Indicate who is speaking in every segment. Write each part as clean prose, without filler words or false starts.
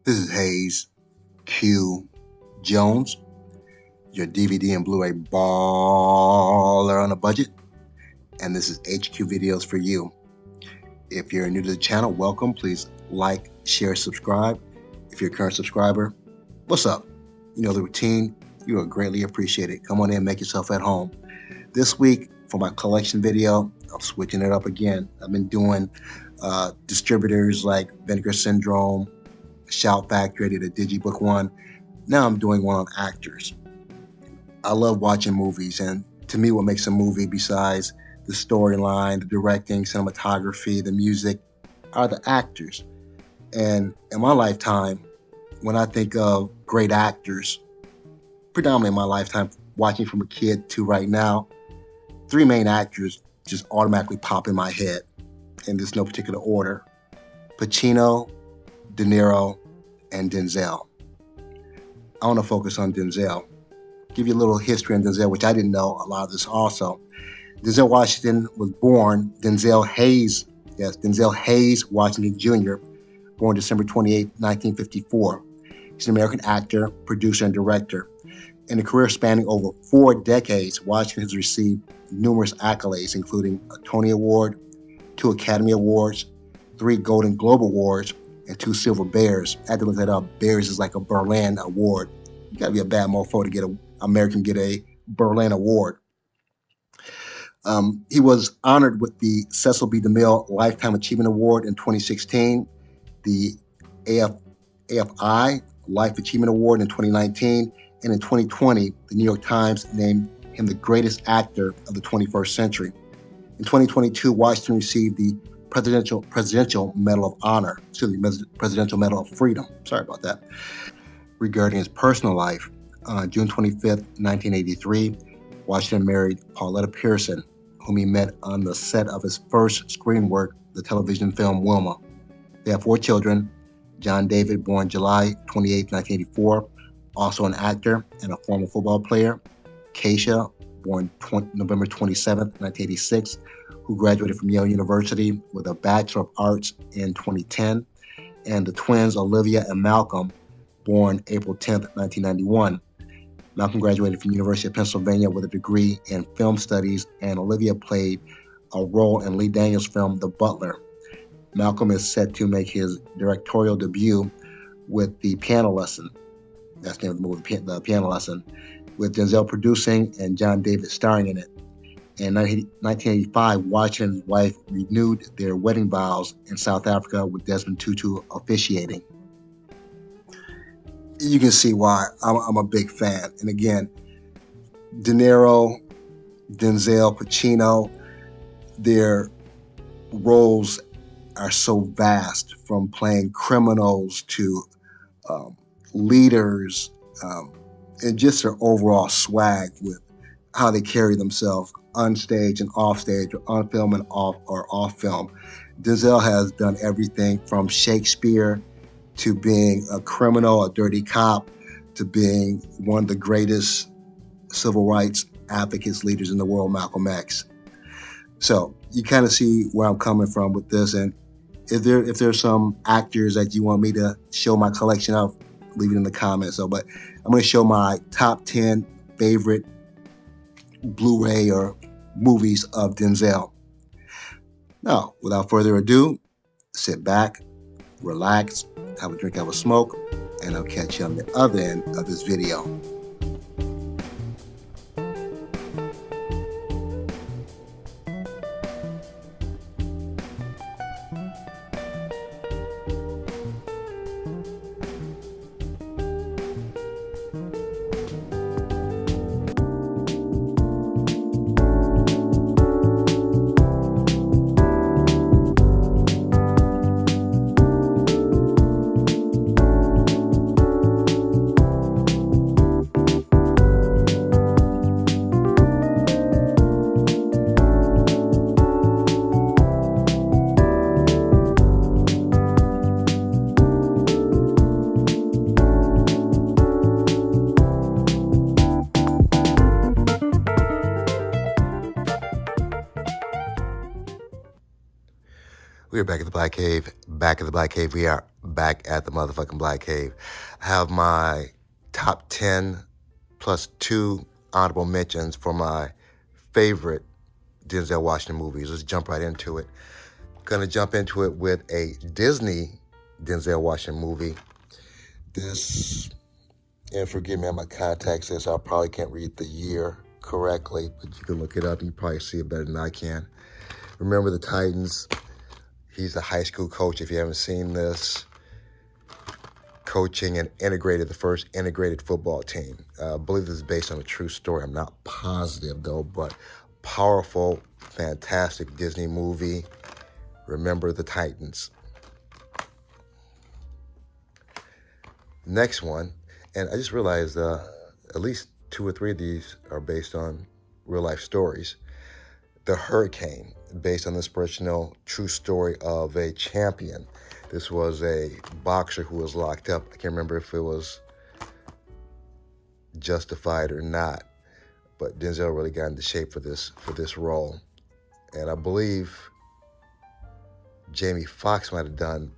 Speaker 1: This is Hayes Q Jones, your DVD and Blu-ray baller on a budget, and this is HQ Videos for you. If you're new to the channel, welcome. Please like, share, subscribe. If you're a current subscriber, what's up? You know the routine. You are greatly appreciated. Come on in, make yourself at home. This week, for my collection video, I'm switching it up again. I've been doing distributors like Vinegar Syndrome, Shout Factory, I did a Digibook one. Now I'm doing one on actors. I love watching movies, and to me what makes a movie besides the storyline, the directing, cinematography, the music, are the actors. And in my lifetime, when I think of great actors, predominantly in my lifetime, watching from a kid to right now, three main actors just automatically pop in my head, and there's no particular order: Pacino, De Niro, and Denzel. I want to focus on Denzel. Give you a little history on Denzel, which I didn't know a lot of this also. Denzel Washington was born Denzel Hayes Washington Jr., born December 28, 1954. He's an American actor, producer, and director. In a career spanning over 4 decades, Washington has received numerous accolades, including a Tony Award, 2 Academy Awards, 3 Golden Globe Awards, and 2 Silver Bears. I had to look that up. Bears is like a Berlin Award. You gotta be a bad mofo to get a Berlin Award. He was honored with the Cecil B. DeMille Lifetime Achievement Award in 2016, the AFI Life Achievement Award in 2019, and in 2020, the New York Times named him the greatest actor of the 21st century. In 2022, Washington received the Presidential Medal of Honor, Presidential Medal of Freedom, sorry about that, regarding his personal life. On June 25th, 1983, Washington married Pauletta Pearson, whom he met on the set of his first screen work, the television film Wilma. They have 4 children: John David, born July 28, 1984, also an actor and a former football player; Keisha, born November 27, 1986, who graduated from Yale University with a Bachelor of Arts in 2010, and the twins Olivia and Malcolm, born April 10, 1991. Malcolm graduated from the University of Pennsylvania with a degree in film studies, and Olivia played a role in Lee Daniels' film The Butler. Malcolm is set to make his directorial debut with The Piano Lesson. That's the name of the movie, The Piano Lesson, with Denzel producing and John David starring in it. In 1985, Washington and his wife renewed their wedding vows in South Africa with Desmond Tutu officiating. You can see why I'm a big fan. And again, De Niro, Denzel, Pacino, their roles are so vast, from playing criminals to leaders, and just their overall swag with how they carry themselves on stage and off stage, or on film and off film. Denzel has done everything from Shakespeare to being a criminal, a dirty cop, to being one of the greatest civil rights advocates, leaders in the world, Malcolm X. So you kind of see where I'm coming from with this. And if there's some actors that you want me to show my collection of, leave it in the comments. But I'm going to show my top 10 favorite Blu-ray or movies of Denzel. Now, without further ado, sit back, relax, have a drink, have a smoke, and I'll catch you on the other end of this video. We are back at the Black Cave. Back at the Black Cave. We are back at the motherfucking Black Cave. I have my top 10 plus 2 honorable mentions for my favorite Denzel Washington movies. Let's jump right into it. Gonna jump into it with a Disney Denzel Washington movie. This, and forgive me, my contacts this, I probably can't read the year correctly, but you can look it up and you probably see it better than I can. Remember the Titans. He's a high school coach, if you haven't seen this, coaching and the first integrated football team. I believe this is based on a true story. I'm not positive, though, but powerful, fantastic Disney movie. Remember the Titans. Next one, and I just realized at least 2 or 3 of these are based on real-life stories. The Hurricane, based on the inspirational true story of a champion. This was a boxer who was locked up. I can't remember if it was justified or not, but Denzel really got into shape for this role. And I believe Jamie Foxx might have done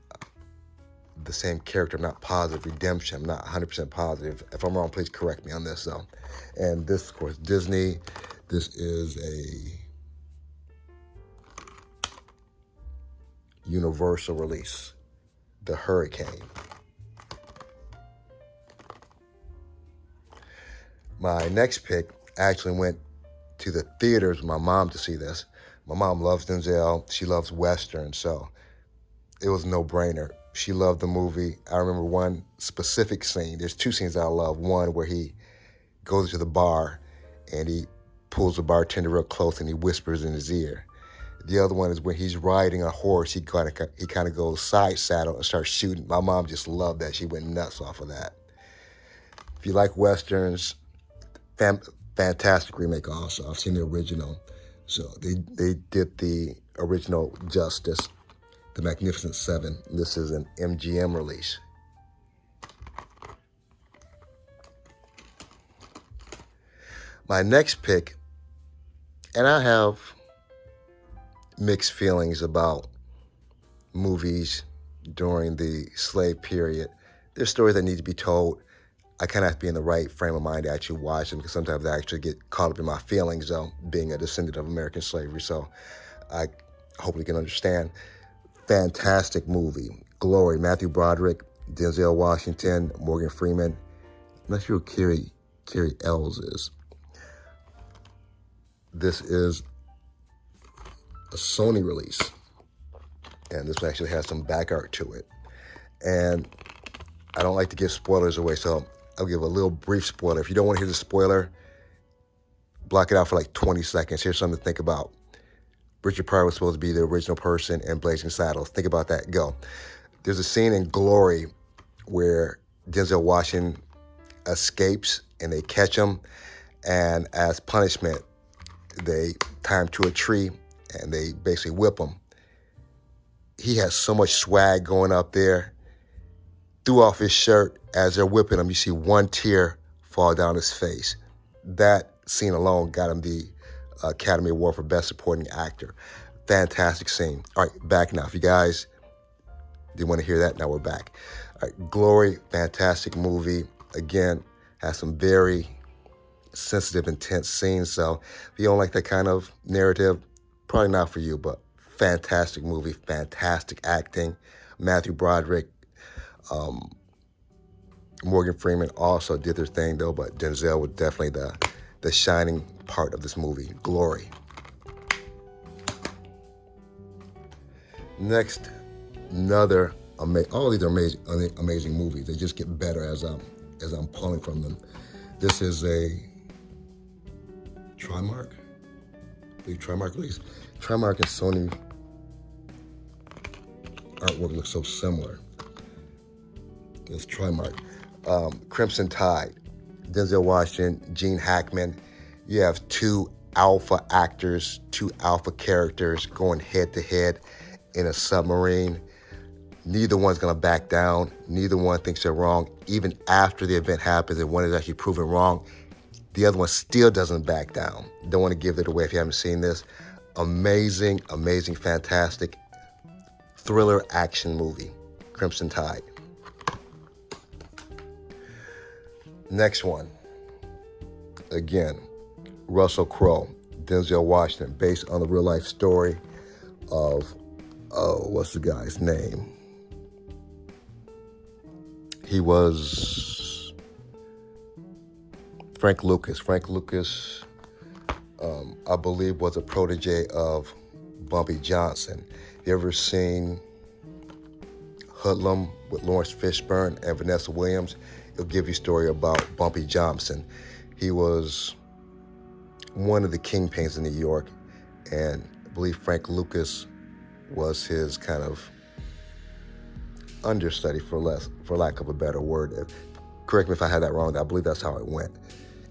Speaker 1: the same character. I'm not positive. Redemption. I'm not 100% positive. If I'm wrong, please correct me on this, though. And this, of course, Disney. This is a Universal release, The Hurricane. My next pick actually went to the theaters with my mom to see this. My mom loves Denzel. She loves Western, so it was a no-brainer. She loved the movie. I remember one specific scene. There's 2 scenes I love. One where he goes to the bar and he pulls the bartender real close and he whispers in his ear. The other one is when he's riding a horse, he kind of goes side saddle and starts shooting. My mom just loved that. She went nuts off of that. If you like Westerns, fantastic remake also. I've seen the original. So they did the original justice, The Magnificent Seven. This is an MGM release. My next pick, and I have mixed feelings about movies during the slave period. There's stories that need to be told. I kind of have to be in the right frame of mind to actually watch them because sometimes I actually get caught up in my feelings, though, being a descendant of American slavery. So I hope you can understand. Fantastic movie. Glory, Matthew Broderick, Denzel Washington, Morgan Freeman. I'm not sure who Carrie Ells is. This is a Sony release, and this actually has some back art to it. And I don't like to give spoilers away, so I'll give a little brief spoiler. If you don't want to hear the spoiler, block it out for like 20 seconds. Here's something to think about. Richard Pryor was supposed to be the original person in Blazing Saddles. Think about that. Go. There's a scene in Glory where Denzel Washington escapes and they catch him, and as punishment, they tie him to a tree and they basically whip him. He has so much swag going up there. Threw off his shirt as they're whipping him. You see one tear fall down his face. That scene alone got him the Academy Award for Best Supporting Actor. Fantastic scene. All right, back now. If you guys didn't want to hear that, now we're back. All right, Glory, fantastic movie. Again, has some very sensitive, intense scenes. So if you don't like that kind of narrative, probably not for you, but fantastic movie, fantastic acting. Matthew Broderick, Morgan Freeman also did their thing, though, but Denzel was definitely the shining part of this movie, Glory. Next, another all these are amazing movies. They just get better as I'm pulling from them. This is a Trimark. I believe Trimark release. Trimark and Sony artwork looks so similar. It's Trimark. Crimson Tide, Denzel Washington, Gene Hackman. You have 2 alpha actors, 2 alpha characters going head to head in a submarine. Neither one's gonna back down. Neither one thinks they're wrong. Even after the event happens and one is actually proven wrong, the other one still doesn't back down. Don't want to give it away if you haven't seen this. Amazing, fantastic thriller action movie. Crimson Tide. Next one, again, Russell Crowe, Denzel Washington, based on the real life story of, what's the guy's name? He was Frank Lucas. Frank Lucas, I believe, was a protege of Bumpy Johnson. You ever seen Hoodlum with Lawrence Fishburne and Vanessa Williams? It'll give you a story about Bumpy Johnson. He was one of the kingpins in New York, and I believe Frank Lucas was his kind of understudy, for lack of a better word. Correct me if I had that wrong. I believe that's how it went.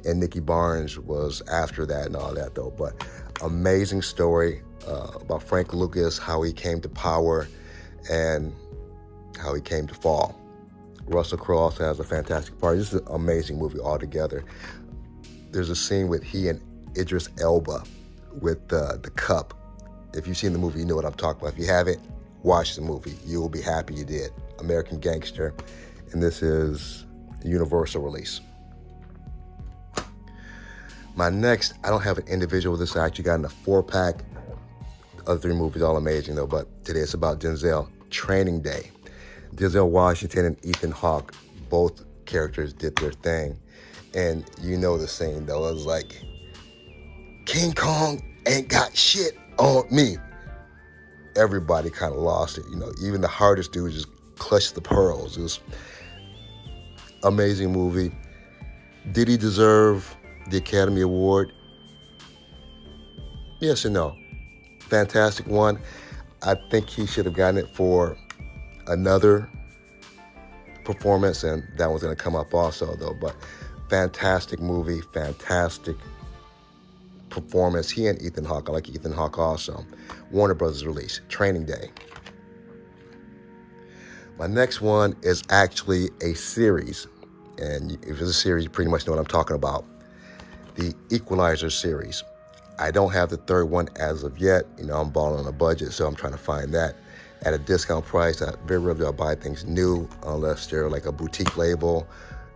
Speaker 1: And Nicky Barnes was after that and all that, though. But amazing story about Frank Lucas, how he came to power and how he came to fall. Russell Crowe also has a fantastic part. This is an amazing movie altogether. There's a scene with he and Idris Elba with the cup. If you've seen the movie, you know what I'm talking about. If you haven't, watch the movie. You will be happy you did. American Gangster. And this is a Universal release. My next, I don't have an individual. This I actually got in a 4-pack. The other 3 movies, all amazing though. But today it's about Denzel. Training Day. Denzel Washington and Ethan Hawke, both characters did their thing. And you know the scene though. It was like, King Kong ain't got shit on me. Everybody kind of lost it. You know, even the hardest dude just clutched the pearls. It was amazing movie. Did he deserve the Academy Award? Yes and no. Fantastic one. I think he should have gotten it for another performance, and that one's going to come up also, though. But fantastic movie, fantastic performance. He and Ethan Hawke. I like Ethan Hawke also. Warner Brothers release, Training Day. My next one is actually a series, and if it's a series, you pretty much know what I'm talking about. The Equalizer series. I don't have the 3rd one as of yet. You know, I'm balling on a budget, so I'm trying to find that at a discount price. I very rarely I'll buy things new unless they're like a boutique label,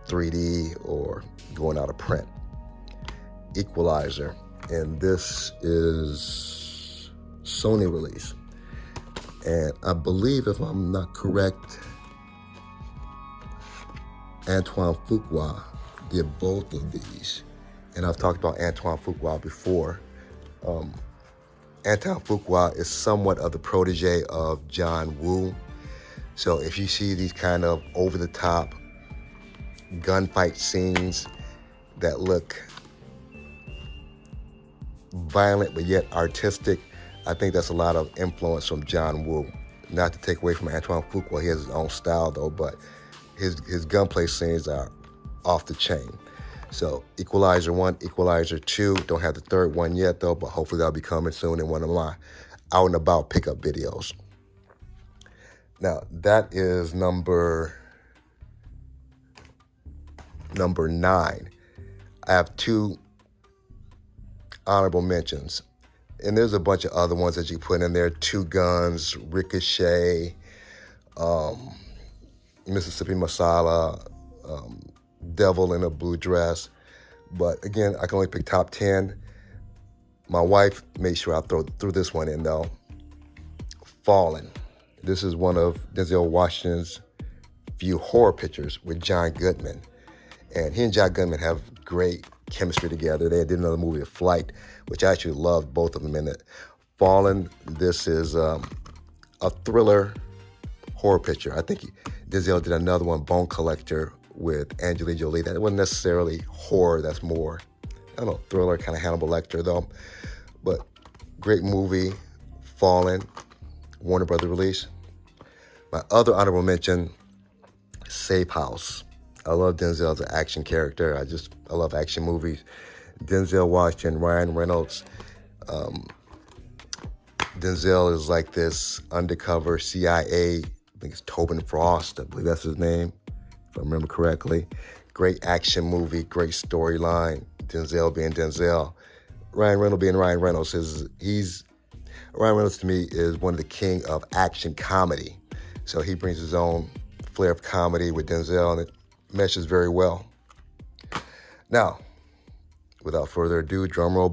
Speaker 1: 3D, or going out of print. Equalizer. And this is Sony release. And I believe, if I'm not correct, Antoine Fuqua did both of these. And I've talked about Antoine Fuqua before. Antoine Fuqua is somewhat of the protege of John Woo. So if you see these kind of over-the-top gunfight scenes that look violent but yet artistic, I think that's a lot of influence from John Woo. Not to take away from Antoine Fuqua, he has his own style though, but his gunplay scenes are off the chain. So Equalizer 1, Equalizer 2, don't have the 3rd one yet though, but hopefully that'll be coming soon in one of my out and about pickup videos. Now that is number 9. I have 2 honorable mentions. And there's a bunch of other ones that you put in there. 2 Guns, Ricochet, Mississippi Masala, Devil in a Blue Dress. But again, I can only pick top 10. My wife made sure I threw this one in though. Fallen. This is one of Denzel Washington's few horror pictures with John Goodman. And he and John Goodman have great chemistry together. They did another movie, Flight, which I actually loved both of them in it. Fallen, this is a thriller horror picture. I think Denzel did another one, Bone Collector, with Angelina Jolie. That wasn't necessarily horror, that's more, I don't know, thriller, kind of Hannibal Lecter though. But great movie, Fallen, Warner Brothers release. My other honorable mention, Safe House. I love Denzel as an action character. I love action movies. Denzel Washington, Ryan Reynolds. Denzel is like this undercover CIA, I think it's Tobin Frost, I believe that's his name, if I remember correctly. Great action movie, great storyline. Denzel being Denzel. Ryan Reynolds being Ryan Reynolds. Ryan Reynolds to me is one of the king of action comedy.
Speaker 2: So he brings his own flair of comedy with Denzel, and it meshes very well. Now, without further ado, drumroll.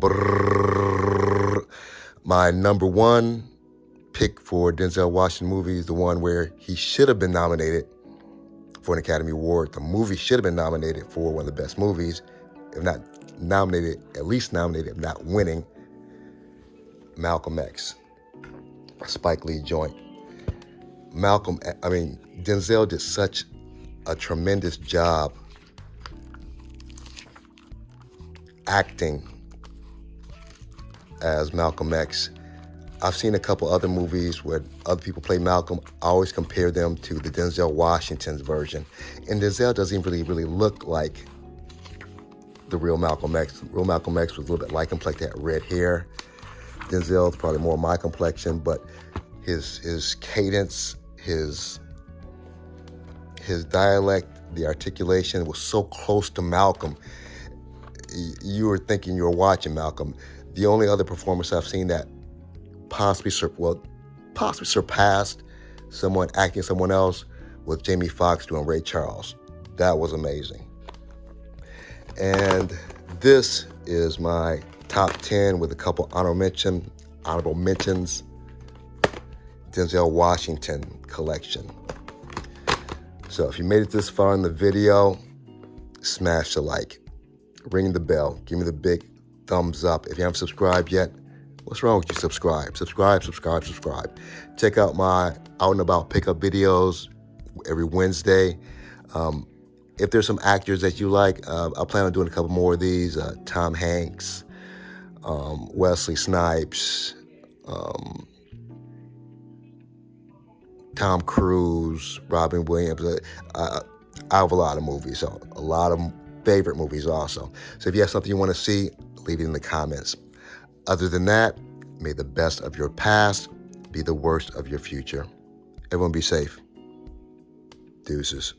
Speaker 2: My number one pick for Denzel Washington movie is the one where he should have been nominated for an Academy Award. The movie should have been nominated for one of the best movies, if not nominated, at least nominated, if not winning. Malcolm X, a Spike Lee joint. Denzel did such a tremendous job acting as Malcolm X. I've seen a couple other movies where other people play Malcolm. I always compare them to the Denzel Washington's version. And Denzel doesn't really look like the real Malcolm X. Real Malcolm X was a little bit light complected, had red hair. Denzel's probably more my complexion, but his cadence, his dialect, the articulation was so close to Malcolm. You were thinking you were watching Malcolm. The only other performance I've seen that possibly surpassed someone acting someone else was Jamie Foxx doing Ray Charles. That was amazing. And this is my top 10 with a couple honorable mentions. Denzel Washington collection. So if you made it this far in the video, smash the like, ring the bell, give me the big thumbs up. If you haven't subscribed yet, what's wrong with you? Subscribe. Check out my out and about pickup videos every Wednesday. If there's some actors that you like, I plan on doing a couple more of these. Tom Hanks, Wesley Snipes, Tom Cruise, Robin Williams. I have a lot of movies, so a lot of favorite movies also. So if you have something you want to see, leave it in the comments. Other than that, may the best of your past be the worst of your future. Everyone be safe. Deuces.